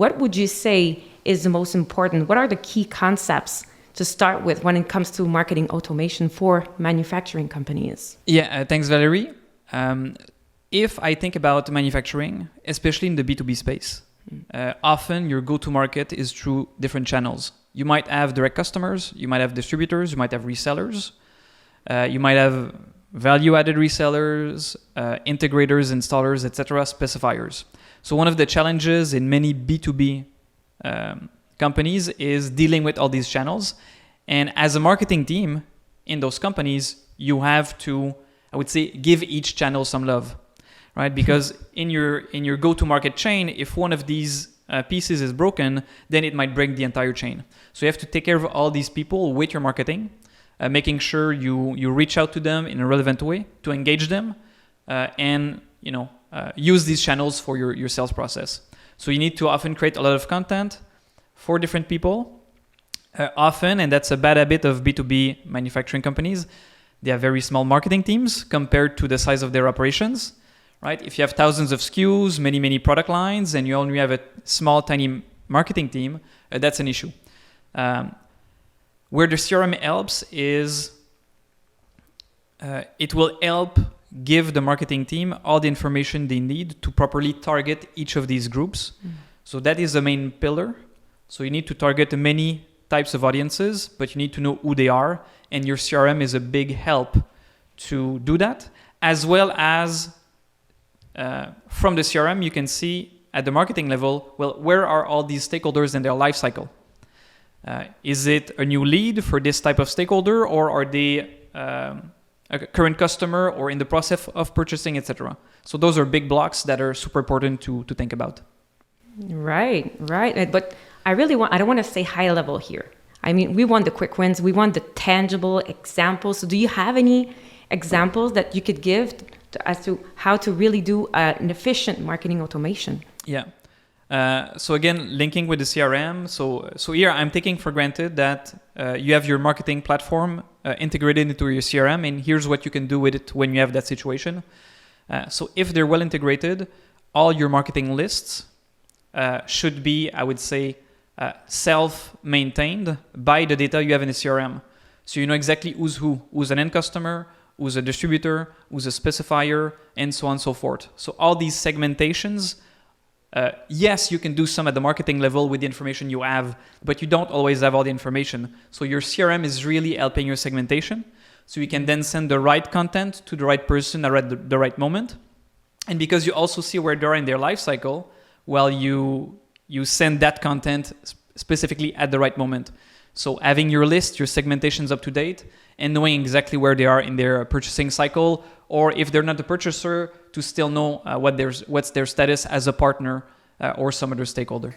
what would you say is the most important? What are the key concepts to start with when it comes to marketing automation for manufacturing companies? Yeah, thanks, Valerie. If I think about manufacturing, especially in the B2B space, often your go-to-market is through different channels. You might have direct customers, you might have distributors, you might have resellers, you might have value-added resellers, integrators, installers, etc., specifiers. So one of the challenges in many B2B companies is dealing with all these channels. And as a marketing team in those companies, you have to, I would say, give each channel some love, right? Because in your go-to-market chain, if one of these pieces is broken, then it might break the entire chain. So you have to take care of all these people with your marketing, making sure you reach out to them in a relevant way to engage them, and use these channels for your sales process. So you need to often create a lot of content for different people. Often, and that's a bad habit of B2B manufacturing companies, they have very small marketing teams compared to the size of their operations, right? If you have thousands of SKUs, many product lines, and you only have a small, tiny marketing team, that's an issue. Where the CRM helps is it will help give the marketing team all the information they need to properly target each of these groups. So that is the main pillar. So you need to target many types of audiences, but you need to know who they are, and your CRM is a big help to do that. As well as from the CRM, you can see at the marketing level, well, where are all these stakeholders in their life cycle? Is it a new lead for this type of stakeholder, or are they a current customer or in the process of purchasing, etc.? So those are big blocks that are super important to think about. Right. But I don't want to say high level here. I mean, we want the quick wins. We want the tangible examples. So do you have any examples that you could give as to how to really do an efficient marketing automation? Yeah. So again, linking with the CRM. So here I'm taking for granted that you have your marketing platform integrated into your CRM, and here's what you can do with it when you have that situation. So if they're well integrated, all your marketing lists should be, I would say, self-maintained by the data you have in the CRM. So you know exactly who's an end customer, who's a distributor, who's a specifier, and so on and so forth. So all these segmentations, yes, you can do some at the marketing level with the information you have, but you don't always have all the information. So your CRM is really helping your segmentation. So you can then send the right content to the right person at the right moment. And because you also see where they are in their life cycle, well, you send that content specifically at the right moment. So having your list, your segmentations up to date, and knowing exactly where they are in their purchasing cycle, or if they're not the purchaser, to still know what's their status as a partner or some other stakeholder.